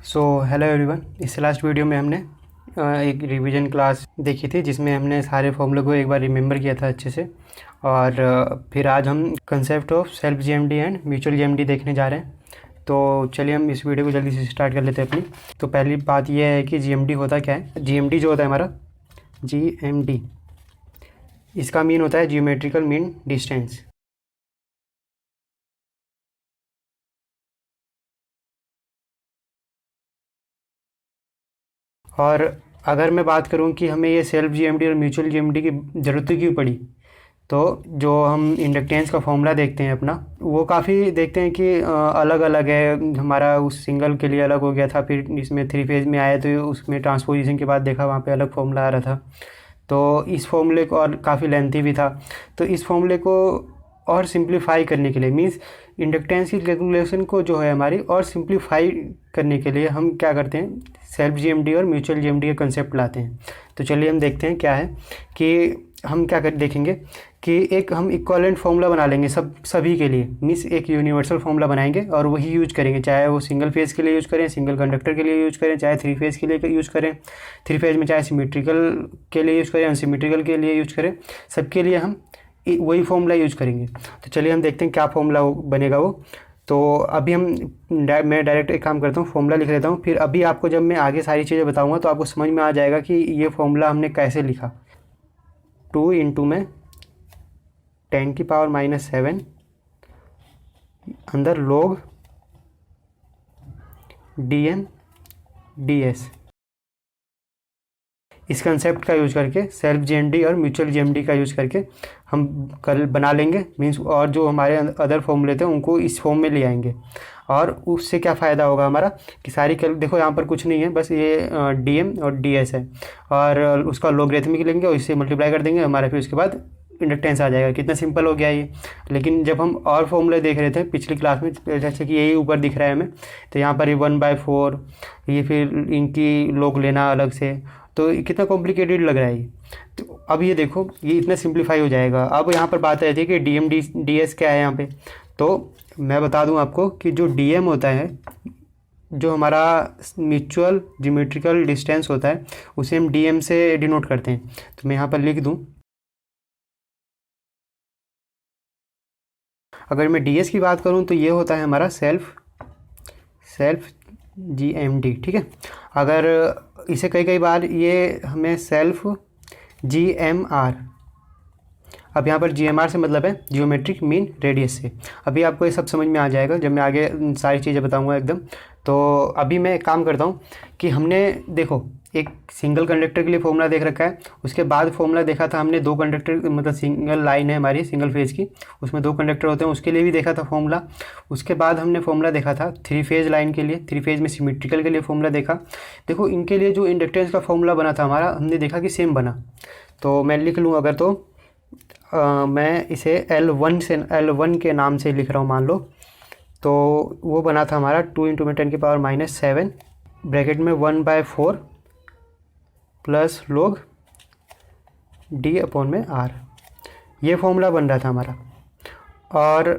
So hello everyone. इससे last video में हमने एक रिवीजन क्लास देखी थी जिसमें हमने सारे फॉर्मूले को एक बार रिमेंबर किया था अच्छे से। और फिर आज हम concept of self GMD and mutual GMD देखने जा रहे हैं। तो चलिए हम इस वीडियो को जल्दी से स्टार्ट कर लेते हैं अपनी। तो पहली बात यह है कि जीएमडी होता क्या है। जीएमडी जो होता है हमारा जीएमडी, इसका मीन होता है जियोमेट्रिकल मीन डिस्टेंस। और अगर मैं बात करूं कि हमें ये सेल्फ जीएमडी और म्यूचुअल जीएमडी की ज़रूरत क्यों पड़ी, तो जो हम इंडक्टेंस का फॉर्मूला देखते हैं अपना, वो काफ़ी देखते हैं कि अलग अलग है। हमारा उस सिंगल के लिए अलग हो गया था, फिर इसमें थ्री फेज़ में आया तो उसमें ट्रांसपोजिशन के बाद देखा वहाँ पे अलग फॉर्मूला आ रहा था। तो इस फॉर्मूले को, और काफ़ी लेंथी भी था, तो इस फॉर्मूले को और सिंप्लीफाई करने के लिए, मींस इंडक्टेंस की कैलकुलेशन को जो है हमारी और सिंप्लीफाई करने के लिए हम क्या करते हैं, सेल्फ जीएमडी और म्यूचुअल जीएमडी का कंसेप्ट लाते हैं। तो चलिए हम देखते हैं क्या है कि हम क्या कर देखेंगे कि एक हम इक्विवेलेंट फार्मूला बना लेंगे सभी के लिए, मींस एक यूनिवर्सल फार्मूला बनाएंगे और वही यूज करेंगे, चाहे वो सिंगल फेज़ के लिए यूज करें, सिंगल कंडक्टर के लिए यूज करें, चाहे थ्री फेज़ के लिए यूज करें, थ्री फेज़ में चाहे सिमेट्रिकल के लिए यूज करें, अनसिमेट्रिकल के लिए यूज करें, सबके लिए हम वही फॉर्मूला यूज करेंगे। तो चलिए हम देखते हैं क्या फॉर्मूला बनेगा वो। तो अभी मैं डायरेक्ट एक काम करता हूँ, फॉर्मूला लिख लेता हूँ, फिर अभी आपको जब मैं आगे सारी चीज़ें बताऊँगा तो आपको समझ में आ जाएगा कि ये फॉर्मूला हमने कैसे लिखा। 2 इंटू में 10⁻⁻7 अंदर log dm ds, इस कंसेप्ट का यूज करके सेल्फ जीएमडी और म्यूचुअल जीएमडी का यूज करके हम कल बना लेंगे, मींस और जो हमारे अदर फॉर्मूले थे उनको इस फॉर्म में ले आएंगे। और उससे क्या फ़ायदा होगा हमारा कि सारी देखो यहाँ पर कुछ नहीं है, बस ये डीएम और डीएस है, और उसका लोगरिथमिक लेंगे और इससे मल्टीप्लाई कर देंगे हमारा, फिर उसके बाद इंडक्टेंस आ जाएगा। कितना सिंपल हो गया ये। लेकिन जब हम और फॉर्मूले देख रहे थे पिछली क्लास में, जैसे कि यही ऊपर दिख रहा है हमें, तो यहाँ पर ये 1/4, ये फिर इनकी लोग लेना अलग से, तो कितना कॉम्प्लिकेटेड लग रहा है ये। तो अब ये देखो ये इतना सिंप्लीफाई हो जाएगा। अब यहाँ पर बात आती है कि डीएम डीएस क्या है यहाँ पे। तो मैं बता दूँ आपको कि जो डीएम होता है, जो हमारा म्यूचुअल ज्योमेट्रिकल डिस्टेंस होता है, उसे हम डीएम से डिनोट करते हैं। तो मैं यहाँ पर लिख दूँ, अगर मैं डीएस की बात करूँ तो ये होता है हमारा सेल्फ जीएमडी, ठीक है। अगर इसे कई बार ये हमें सेल्फ जीएमआर, अब यहाँ पर जीएमआर से मतलब है जियोमेट्रिक मीन रेडियस से। अभी आपको ये सब समझ में आ जाएगा जब मैं आगे सारी चीज़ें बताऊँगा एकदम। तो अभी मैं एक काम करता हूँ कि हमने देखो एक सिंगल कंडक्टर के लिए फॉर्मूला देख रखा है, उसके बाद फॉर्मूला देखा था हमने दो कंडक्टर, मतलब सिंगल लाइन है हमारी सिंगल फेज़ की, उसमें दो कंडक्टर होते हैं, उसके लिए भी देखा था फॉर्मूला। उसके बाद हमने फॉर्मूला देखा था थ्री फेज़ लाइन के लिए, थ्री फेज़ में सिमेट्रिकल के लिए फॉर्मूला देखा। देखो इनके लिए जो इंडक्टेंस का फॉर्मूला बना था हमारा, हमने देखा कि सेम बना। तो मैं लिख लूँ अगर, तो मैं इसे L1 के नाम से लिख रहा हूँ मान लो। तो वो बना था हमारा 2 इंटू में 10⁻⁻7 ब्रैकेट में 1/4 प्लस log d/r, ये फॉर्मूला बन रहा था हमारा। और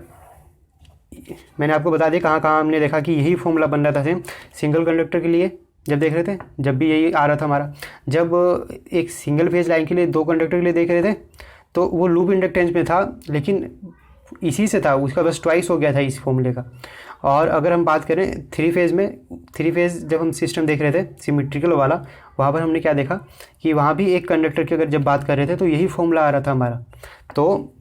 मैंने आपको बता दिया कहाँ कहाँ हमने देखा कि यही फॉर्मूला बन रहा था सेम सिंगल कंडक्टर के लिए जब देख रहे थे, जब भी यही आ रहा था हमारा। जब एक सिंगल फेज लाइन के लिए दो कंडक्टर के लिए देख रहे थे तो वो लूप इंडक्टेंस में था, लेकिन इसी से था, उसका बस ट्वाइस हो गया था इस फॉर्मूले का। और अगर हम बात करें थ्री फेज़ में, थ्री फेज़ जब हम सिस्टम देख रहे थे सिमेट्रिकल वाला, वहाँ पर हमने क्या देखा कि वहाँ भी एक कंडक्टर की अगर जब बात कर रहे थे तो यही फॉर्मूला आ रहा था हमारा। तो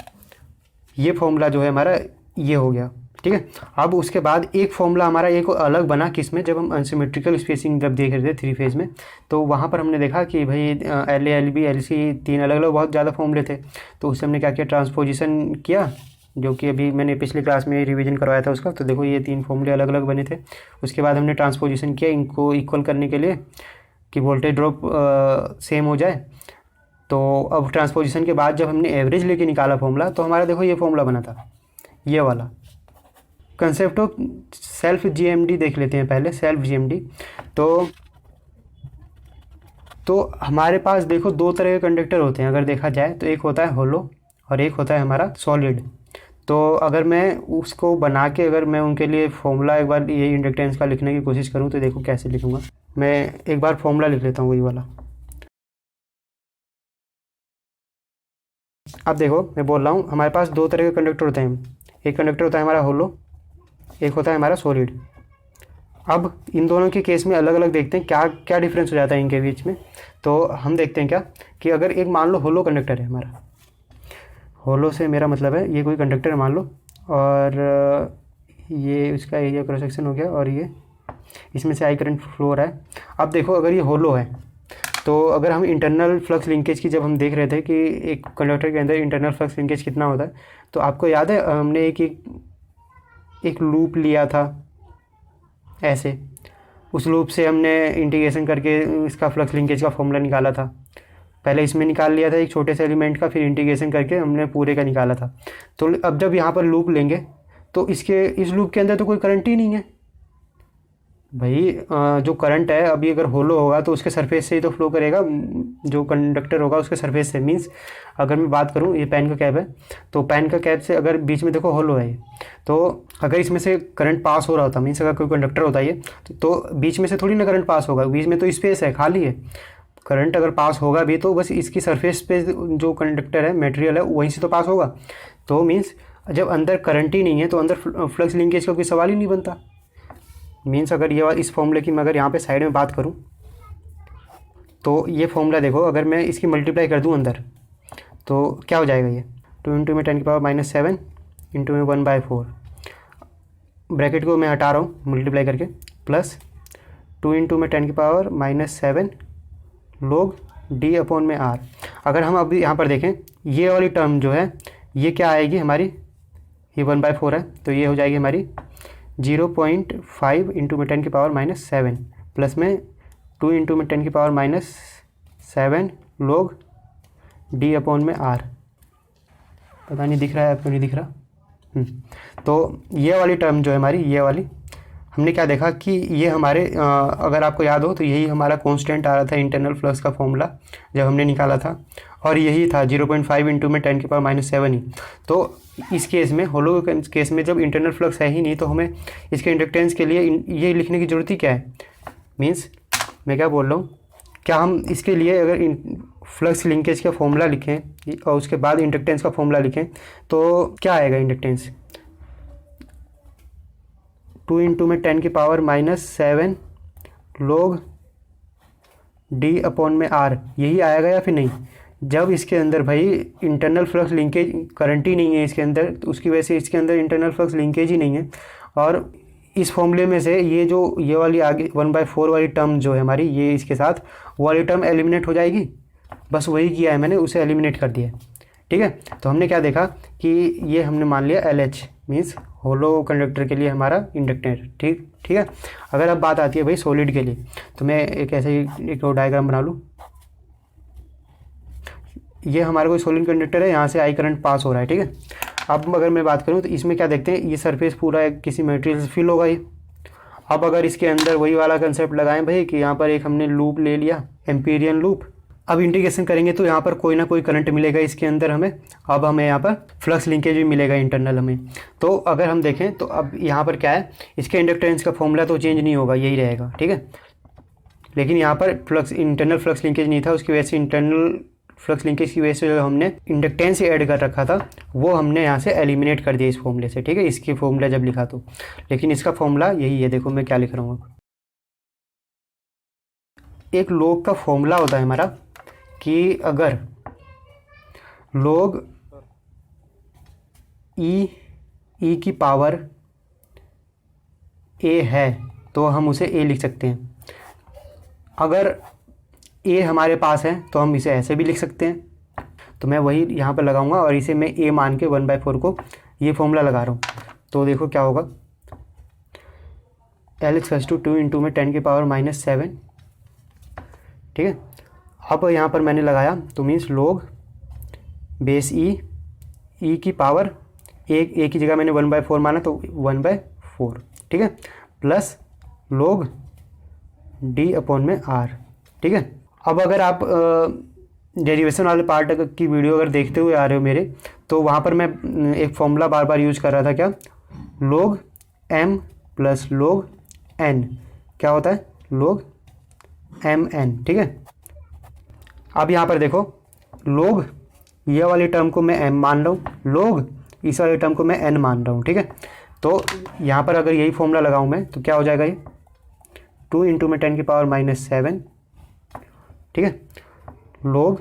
ये फॉर्मूला जो है हमारा ये हो गया, ठीक है। अब उसके बाद एक फॉर्मूला हमारा एक अलग बना, किसमें, जब हम अनसिमेट्रिकल स्पेसिंग जब देख रहे थे थ्री फेज़ में, तो वहाँ पर हमने देखा कि भाई L A L B L C तीन अलग अलग बहुत ज़्यादा फॉर्मूले थे। तो उससे हमने क्या किया, ट्रांसपोजिशन किया, जो कि अभी मैंने पिछली क्लास में रिवीजन करवाया था उसका। तो देखो ये तीन फॉर्मूले अलग अलग बने थे। उसके बाद हमने ट्रांसपोजिशन किया इनको इक्वल करने के लिए कि वोल्टेज ड्रॉप सेम हो जाए। तो अब ट्रांसपोजिशन के बाद जब हमने एवरेज लेके निकाला फॉर्मूला, तो हमारा देखो ये फॉर्मूला बना था, ये वाला। कंसेप्ट ऑफ सेल्फ जीएमडी देख लेते हैं पहले, सेल्फ जीएमडी। तो हमारे पास देखो दो तरह के कंडक्टर होते हैं अगर देखा जाए तो, एक होता है होलो और एक होता है हमारा सॉलिड। तो अगर मैं उसको बना के अगर मैं उनके लिए फॉर्मूला एक बार ये इंडक्टेंस का लिखने की कोशिश करूँ तो देखो कैसे लिखूँगा। मैं एक बार फॉर्मूला लिख लेता हूँ वही वाला। अब देखो मैं बोल रहा हूँ हमारे पास दो तरह के कंडक्टर होते हैं। एक कंडक्टर होता है हमारा होलो, एक होता है हमारा सॉलिड। अब इन दोनों के केस में अलग अलग देखते हैं क्या क्या डिफरेंस हो जाता है इनके बीच में। तो हम देखते हैं क्या कि अगर एक मान लो होलो कंडक्टर है हमारा, होलो से मेरा मतलब है ये कोई कंडक्टर है मान लो, और ये उसका एरिया क्रॉस सेक्शन हो गया और ये इसमें से आई करंट फ्लो हो रहा है। अब देखो अगर ये होलो है तो अगर हम इंटरनल फ्लक्स लिंकेज की जब हम देख रहे थे कि एक कंडक्टर के अंदर इंटरनल फ्लक्स लिंकेज कितना होता है, तो आपको याद है हमने एक लूप लिया था ऐसे, उस लूप से हमने इंटीग्रेशन करके इसका फ्लक्स लिंकेज का फॉर्मूला निकाला था। पहले इसमें निकाल लिया था एक छोटे से एलिमेंट का, फिर इंटीग्रेशन करके हमने पूरे का निकाला था। तो अब जब यहाँ पर लूप लेंगे तो इस लूप के अंदर तो कोई करंट ही नहीं है भाई। जो करंट है अभी अगर होलो होगा तो उसके सरफेस से ही तो फ्लो करेगा, जो कंडक्टर होगा उसके सरफेस से। मीन्स अगर मैं बात करूँ ये पेन का कैप है, तो पेन का कैप से अगर बीच में देखो होलो है ये, तो अगर इसमें से करंट पास हो रहा होता, मीन्स अगर कोई कंडक्टर होता है ये, तो बीच में से थोड़ी ना करंट पास होगा, बीच में तो स्पेस है, खाली है। करंट अगर पास होगा भी तो बस इसकी सरफेस पे जो कंडक्टर है मटेरियल है वहीं से तो पास होगा। तो मीन्स जब अंदर करंट ही नहीं है तो अंदर फ्लक्स लिंकेज का कोई सवाल ही नहीं बनता। मीन्स अगर ये इस फॉर्मूले की मैं अगर यहाँ पे साइड में बात करूँ तो ये फॉर्मूला देखो, अगर मैं इसकी मल्टीप्लाई कर दूँ अंदर तो क्या हो जाएगा, ये 2 इंटू में 10⁻⁷ इंटू में 1/4, ब्रैकेट को मैं हटा रहा हूँ मल्टीप्लाई करके, प्लस 2 इंटू में 10⁻⁷ log d/r। अगर हम अभी यहाँ पर देखें ये वाली टर्म जो है ये क्या आएगी हमारी, ये 1/4 है तो ये हो जाएगी हमारी 0.5 इंटू में 10⁻⁷ प्लस में 2 इंटू में 10⁻⁷ log d/r। पता नहीं दिख रहा है आपको, नहीं दिख रहा। तो ये वाली टर्म जो है हमारी, ये वाली हमने क्या देखा कि ये हमारे अगर आपको याद हो तो यही हमारा कांस्टेंट आ रहा था इंटरनल फ्लक्स का फॉर्मूला जब हमने निकाला था, और यही था 0.5 इंटू में 10⁻⁷ ही। तो इस केस में होलो केस में जब इंटरनल फ्लक्स है ही नहीं तो हमें इसके इंडक्टेंस के लिए ये लिखने की ज़रूरत ही क्या है। मीन्स मैं क्या बोल रहा हूँ, क्या हम इसके लिए अगर फ्लक्स लिंकेज का फॉर्मूला लिखें और उसके बाद इंडक्टेंस का फॉर्मूला लिखें तो क्या आएगा इंडक्टेंस, 2 इंटू में 10⁻⁷ log d/r, यही आएगा या फिर नहीं। जब इसके अंदर भाई इंटरनल फ्लक्स लिंकेज करंट ही नहीं है इसके अंदर, तो उसकी वजह से इसके अंदर इंटरनल फ्लक्स लिंकेज ही नहीं है, और इस फॉर्मूले में से ये वाली आगे 1/4 वाली टर्म जो है हमारी, ये इसके साथ वो वाली टर्म एलिमिनेट हो जाएगी। बस वही किया है मैंने, उसे एलिमिनेट कर दिया। ठीक है, तो हमने क्या देखा कि ये हमने मान लिया LH मीन्स होलो कंडक्टर के लिए हमारा इंडक्टेंस। ठीक है। अगर अब बात आती है भाई सॉलिड के लिए, तो मैं एक ऐसे ही एक डायग्राम बना लूँ। ये हमारा कोई सॉलिड कंडक्टर है, यहाँ से आई करंट पास हो रहा है। ठीक है, अब अगर मैं बात करूँ तो इसमें क्या देखते हैं, ये सरफेस पूरा किसी मटेरियल से फिल होगा ये। अब अगर इसके अंदर वही वाला कंसेप्ट लगाएं भाई कि यहाँ पर एक हमने लूप ले लिया, एम्पीरियन लूप। अब इंटीग्रेशन करेंगे तो यहाँ पर कोई ना कोई करंट मिलेगा इसके अंदर हमें। अब हमें यहाँ पर फ्लक्स लिंकेज भी मिलेगा इंटरनल हमें। तो अगर हम देखें तो अब यहाँ पर क्या है, इसके इंडक्टेंस का फॉर्मूला तो चेंज नहीं होगा, यही रहेगा। ठीक है, लेकिन यहाँ पर इंटरनल फ्लक्स लिंकेज नहीं था, उसकी वजह से इंटरनल फ्लक्स लिंकेज की वजह से जो हमने इंडक्टेंस ऐड कर रखा था वो हमने यहाँ से एलिमिनेट कर दिया इस फॉर्मूले से। ठीक है, इसकी फॉर्मूला जब लिखा तो, लेकिन इसका फॉर्मूला यही है। देखो मैं क्या लिख रहा हूँ, एक log का फॉर्मूला होता है हमारा कि अगर log e की पावर a है तो हम उसे a लिख सकते हैं। अगर a हमारे पास है तो हम इसे ऐसे भी लिख सकते हैं। तो मैं वही यहाँ पर लगाऊंगा और इसे मैं a मान के 1/4 को ये फॉर्मूला लगा रहा हूँ। तो देखो क्या होगा, L=2 इंटू में 10⁻⁷। ठीक है, अब यहाँ पर मैंने लगाया तो मीन्स log बेस e की पावर a की जगह मैंने 1/4 माना तो 1/4। ठीक है, प्लस log d/r। ठीक है, अब अगर आप डेरिवेशन वाले पार्ट की वीडियो अगर देखते हुए आ रहे हो मेरे, तो वहाँ पर मैं एक फॉर्मूला बार बार यूज कर रहा था, क्या, log m plus log n, क्या होता है, log mn, ठीक है। अब यहाँ पर देखो, log ये वाली टर्म को मैं m मान रहा हूँ, log इस वाले टर्म को मैं n मान रहा हूँ, ठीक है। तो यहाँ पर अगर यही फॉर्मूला लगाऊँ मैं तो क्या हो जाएगा, ये 2 इंटू में 10 की पावर -7, ठीक है, log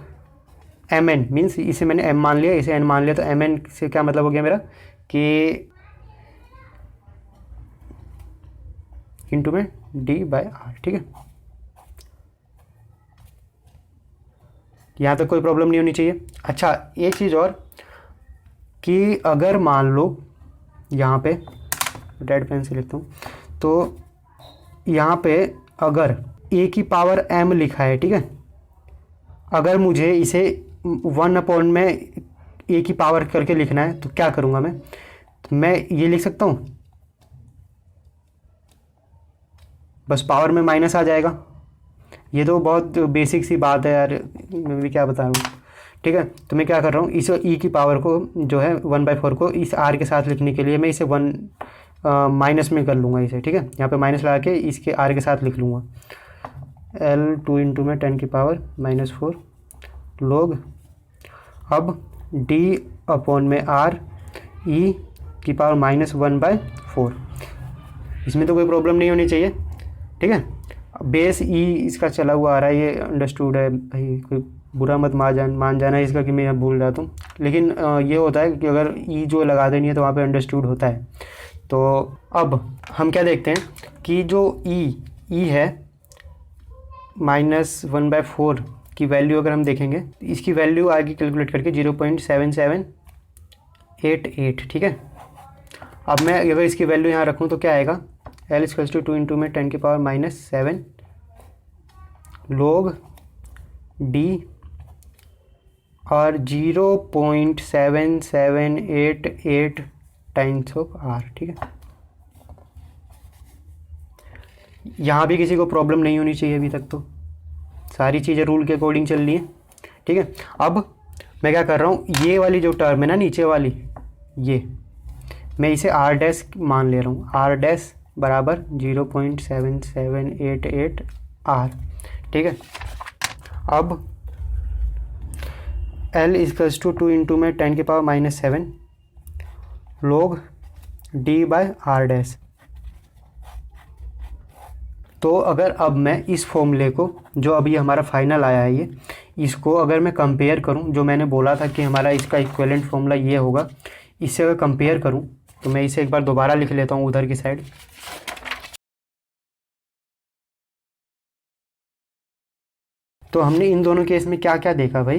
mn मीन्स इसे मैंने m मान लिया, इसे n मान लिया, तो mn से क्या मतलब हो गया मेरा कि इंटू में d/r, ठीक है। यहाँ तक कोई प्रॉब्लम नहीं होनी चाहिए। अच्छा, एक चीज़ और कि अगर मान लो यहाँ पे रेड पेन से लिखता हूँ, तो यहाँ पे अगर a की पावर m लिखा है, ठीक है, अगर मुझे इसे 1 में a की पावर करके लिखना है तो क्या करूँगा मैं, तो मैं ये लिख सकता हूँ, बस पावर में माइनस आ जाएगा। ये तो बहुत बेसिक सी बात है यार, मैं भी क्या बता रहा हूँ, ठीक है। तो मैं क्या कर रहा हूँ, इस ई की पावर को जो है 1/4 को इस आर के साथ लिखने के लिए मैं इसे 1 माइनस में कर लूँगा इसे, ठीक है। यहाँ पे माइनस लगा के इसके आर के साथ लिख लूँगा, L 2 इंटू में 10 की पावर -4 log, अब d/r e की पावर -1/4, इसमें तो कोई प्रॉब्लम नहीं होनी चाहिए, ठीक है। बेस ई इसका चला हुआ आ रहा है, ये अंडरस्टूड है भाई, कोई बुरा मत मान जाना इसका कि मैं भूल जाता हूँ, लेकिन ये होता है कि अगर ई जो लगा देनी है तो वहाँ पे अंडरस्टूड होता है। तो अब हम क्या देखते हैं कि जो ई है -1/4 की वैल्यू अगर हम देखेंगे, इसकी वैल्यू आएगी कैलकुलेट करके 0.7788, ठीक है। अब मैं अगर इसकी वैल्यू यहाँ रखूँ तो क्या आएगा, L = 2 इंटू में 10 की पावर -7 log d और 0.7788 टाइम्स ऑफ r, ठीक है। यहाँ भी किसी को प्रॉब्लम नहीं होनी चाहिए, अभी तक तो सारी चीज़ें रूल के अकॉर्डिंग चल रही हैं, ठीक है। अब मैं क्या कर रहा हूँ, ये वाली जो टर्म है ना नीचे वाली, ये मैं इसे r डैश मान ले रहा हूँ, r डैश बराबर 0.7788 r, ठीक है। अब L = 2 इंटू में 10 की पावर -7 log d/r डैश। तो अगर अब मैं इस फॉर्मूले को, जो अभी हमारा फाइनल आया है ये, इसको अगर मैं कंपेयर करूं, जो मैंने बोला था कि हमारा इसका इक्विवेलेंट फॉर्मूला ये होगा, इससे अगर कंपेयर करूं तो मैं इसे एक बार दोबारा लिख लेता हूं उधर की साइड। तो हमने इन दोनों केस में क्या क्या देखा भाई,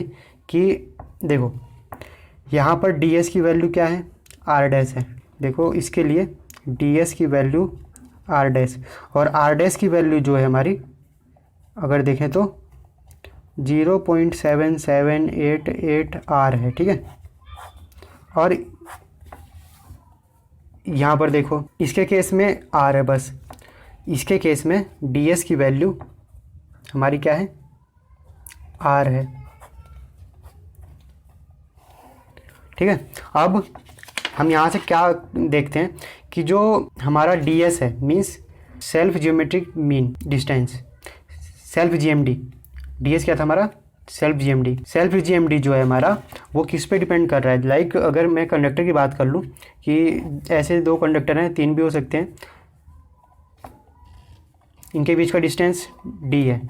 कि देखो यहाँ पर ds की वैल्यू क्या है, r डैश है। देखो इसके लिए ds की वैल्यू r डैश, और r डैश की वैल्यू जो है हमारी अगर देखें तो 0.7788 r है, ठीक है। और यहाँ पर देखो इसके केस में r है बस, इसके केस में ds की वैल्यू हमारी क्या है, r है, ठीक है। अब हम यहाँ से क्या देखते हैं कि जो हमारा ds है, means self geometric mean distance, self GMD, ds क्या था हमारा, सेल्फ GMD जो है हमारा वो किस पे डिपेंड कर रहा है। लाइक अगर मैं कंडक्टर की बात कर लूँ कि ऐसे दो कंडक्टर हैं, 3 भी हो सकते हैं, इनके बीच का डिस्टेंस d है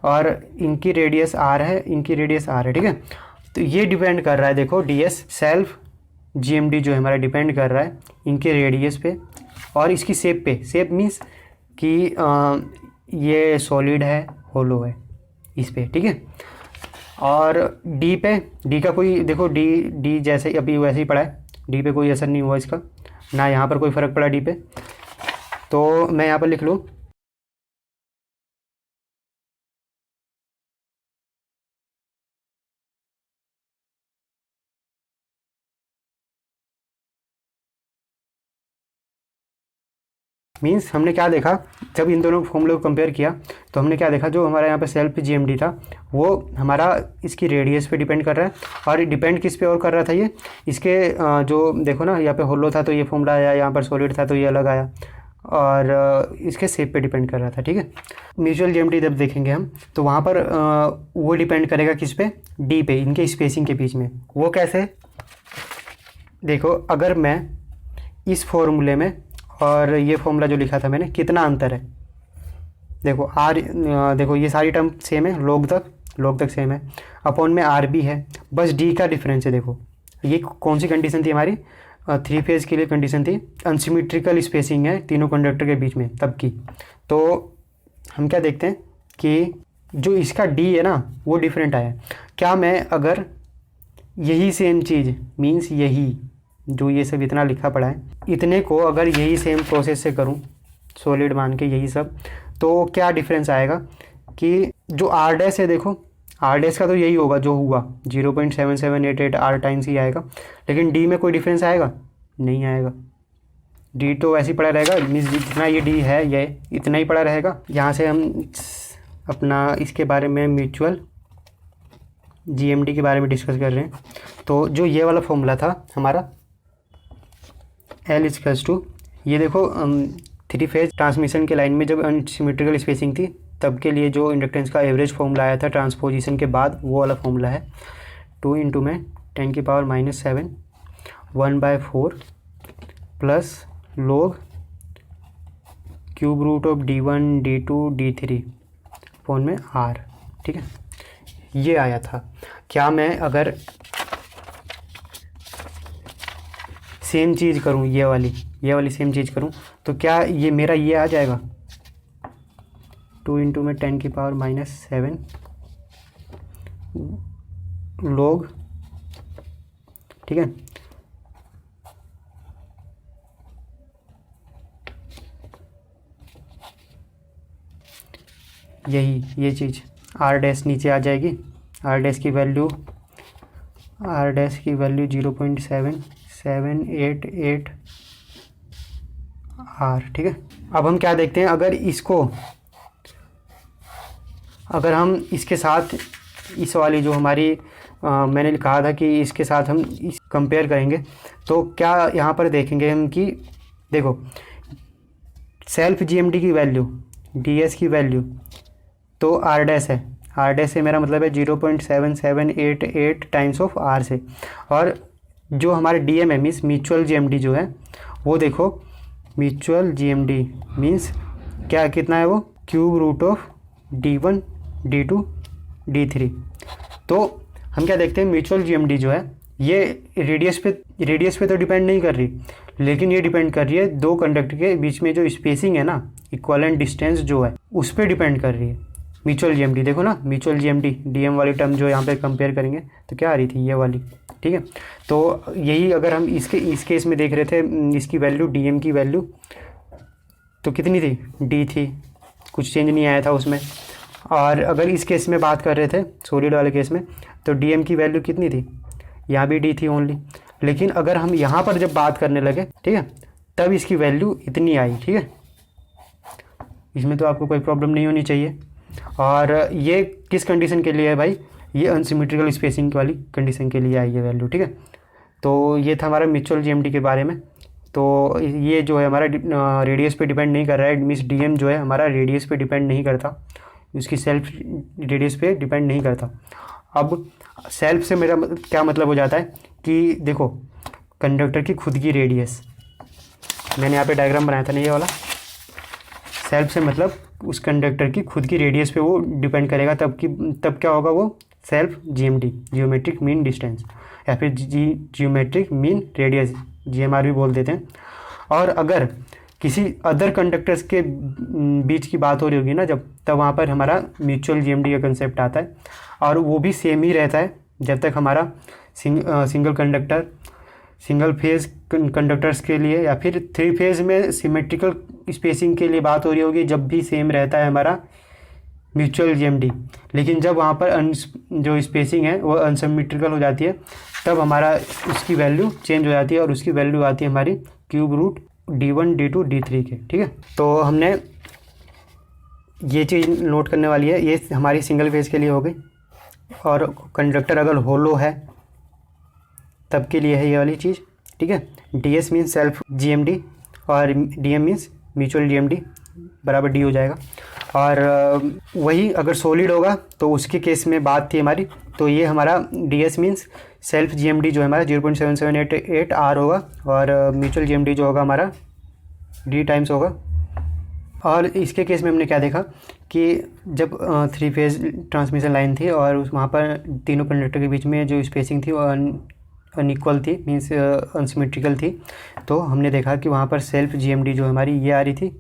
और इनकी रेडियस r है, इनकी रेडियस r है, ठीक है। तो ये डिपेंड कर रहा है, देखो ds सेल्फ GMD जो है हमारा डिपेंड कर रहा है इनके रेडियस पे और इसकी शेप पे। शेप मीन्स कि ये सॉलिड है, होलो है इस पे, ठीक है। और डी पे, डी का कोई देखो डी जैसे अभी वैसे ही पड़ा है, डी पे कोई असर नहीं हुआ इसका, ना यहाँ पर कोई फ़र्क पड़ा डी पे। तो मैं यहाँ पर लिख लूँ मीन्स हमने क्या देखा, जब इन दोनों फॉर्मूले को कंपेयर किया तो हमने क्या देखा, जो हमारा यहाँ पे सेल्फ जीएमडी था वो हमारा इसकी रेडियस पे डिपेंड कर रहा है, और डिपेंड किस पे और कर रहा था, ये इसके जो देखो ना, यहाँ पे होलो था तो ये फॉर्मूला आया, यहाँ पर सॉलिड था तो ये अलग आया, और इसके शेप पे डिपेंड कर रहा था। ठीक है, म्यूचुअल जीएमडी जब देखेंगे हम तो वहाँ पर वो डिपेंड करेगा किस पे, डी पे, इनके स्पेसिंग के बीच में। वो कैसे, देखो अगर मैं इस फॉर्मूले में और ये फॉर्मूला जो लिखा था मैंने, कितना अंतर है, देखो आर, देखो ये सारी टर्म सेम है, लॉग तक सेम है, अपॉन में आर भी है, बस डी का डिफरेंस है। देखो ये कौन सी कंडीशन थी हमारी, 3 फेज़ के लिए कंडीशन थी, अनसिमेट्रिकल स्पेसिंग है तीनों कंडक्टर के बीच में तब की। तो हम क्या देखते हैं कि जो इसका डी है ना वो डिफरेंट आया। क्या मैं अगर यही सेम चीज़, मीन्स यही जो ये सब इतना लिखा पड़ा है, इतने को अगर यही सेम प्रोसेस से करूं, सॉलिड मान के यही सब, तो क्या डिफरेंस आएगा कि जो आर डैश है, देखो आर डैश का तो यही होगा जो हुआ, 0.7788 आर टाइम्स ही आएगा, लेकिन डी में कोई डिफरेंस आएगा नहीं आएगा। डी तो ऐसे ही पड़ा रहेगा, मीन्स जितना ये डी है ये इतना ही पड़ा रहेगा। यहाँ से हम अपना इसके बारे में म्यूचुअल जीएमडी के बारे में डिस्कस कर रहे हैं। तो जो ये वाला फॉर्मूला था हमारा L इक्वल्स टू, ये देखो 3 फेज ट्रांसमिशन के लाइन में जब अनसिमेट्रिकल स्पेसिंग थी तब के लिए जो इंडक्टेंस का एवरेज फॉर्मूला आया था ट्रांसपोजिशन के बाद, वो वाला फॉर्मूला है 2 इंटू में 10⁻⁻7 1/4 plus log cube root of D1 D2 D3 फोन में R। ठीक है, ये आया था। क्या मैं अगर सेम चीज़ करूँ, ये वाली सेम चीज़ करूँ, तो क्या ये मेरा ये आ जाएगा 2 इंटू में 10⁻⁻7 log, ठीक है, ये चीज़ आर डैश नीचे आ जाएगी, आर डैश की वैल्यू 0.778 आर। ठीक है, अब हम क्या देखते हैं, अगर हम इसके साथ इस वाली जो हमारी मैंने कहा था कि इसके साथ हम इस कंपेयर करेंगे, तो क्या यहाँ पर देखेंगे हम कि देखो सेल्फ जीएमडी की वैल्यू, डीएस की वैल्यू तो आर डैश है, आर डैश से मेरा मतलब है 0.7788 टाइम्स ऑफ आर से, और जो हमारे डीएम है मीन्स म्यूचुअल जीएमडी जो है वो देखो, म्यूचुअल जीएमडी मीन्स क्या, कितना है वो, cube root of D1 D2 D3। तो हम क्या देखते हैं, म्यूचुअल जीएमडी जो है ये रेडियस पे तो डिपेंड नहीं कर रही, लेकिन ये डिपेंड कर रही है दो कंडक्टर के बीच में जो स्पेसिंग है ना, इक्विवेलेंट डिस्टेंस जो है उस पर डिपेंड कर रही है म्यूचुअल जीएमडी। देखो ना, म्यूचुअल जीएमडी डीएम वाली टर्म जो यहाँ पे कंपेयर करेंगे तो क्या आ रही थी, ये वाली। ठीक है, तो यही अगर हम इस केस में देख रहे थे, इसकी वैल्यू डीएम की वैल्यू तो कितनी थी, डी थी, कुछ चेंज नहीं आया था उसमें। और अगर इस केस में बात कर रहे थे सॉलिड वाले केस में, तो डीएम की वैल्यू कितनी थी, यहाँ भी डी थी ओनली, लेकिन अगर हम यहाँ पर जब बात करने लगे, ठीक है, तब इसकी वैल्यू इतनी आई। ठीक है, इसमें तो आपको कोई प्रॉब्लम नहीं होनी चाहिए। और ये किस कंडीशन के लिए है भाई, ये अनसिमेट्रिकल स्पेसिंग वाली कंडीशन के लिए आई है वैल्यू। ठीक है, तो ये था हमारा म्यूचुअल जीएमडी के बारे में। तो ये जो है हमारा रेडियस पे डिपेंड नहीं कर रहा है, मीन्स डीएम जो है हमारा रेडियस पे डिपेंड नहीं करता, उसकी सेल्फ रेडियस पे डिपेंड नहीं करता। अब सेल्फ से मेरा क्या मतलब हो जाता है कि देखो कंडक्टर की खुद की रेडियस, मैंने यहाँ पे डायग्राम बनाया था ना ये वाला, सेल्फ से मतलब उस कंडक्टर की खुद की रेडियस पे वो डिपेंड करेगा, तब क्या होगा, वो self GMD, geometric mean distance, या फिर जियोमेट्रिक मीन रेडियस, जीएमआर भी बोल देते हैं। और अगर किसी अदर कंडक्टर्स के बीच की बात हो रही होगी ना जब, तब वहाँ पर हमारा म्यूचुअल जीएमडी का कंसेप्ट आता है, और वो भी सेम ही रहता है जब तक हमारा single conductor, single phase conductors के लिए या फिर 3 फेज में सिमेट्रिकल स्पेसिंग के लिए बात हो रही होगी, जब भी सेम रहता है हमारा म्यूचुअल जीएमडी। लेकिन जब वहाँ पर जो स्पेसिंग है वो अनसिमेट्रिकल हो जाती है, तब हमारा उसकी वैल्यू चेंज हो जाती है, और उसकी वैल्यू आती है हमारी cube root D1 D2 D3 के, ठीक है। तो हमने ये चीज़ नोट करने वाली है, ये हमारी सिंगल फेज के लिए हो गई। और कंडक्टर अगर होलो है तब के लिए है ये वाली चीज़, ठीक है। DS मीन्स सेल्फ GMD और DM मीन्स म्यूचुअल GMD बराबर D हो जाएगा। और वही अगर सॉलिड होगा तो उसके केस में बात थी हमारी, तो ये हमारा DS मीन्स सेल्फ GMD जो है हमारा 0.7788 R होगा, और म्यूचुअल GMD जो होगा हमारा D टाइम्स होगा। और इसके केस में हमने क्या देखा कि जब 3 फेज ट्रांसमिशन लाइन थी और वहाँ पर तीनों कंडक्टर के बीच में जो स्पेसिंग थी वो अनइक्वल थी, मीन्स अनसिमेट्रिकल थी, तो हमने देखा कि वहाँ पर सेल्फ GMD जो हमारी ये आ रही थी,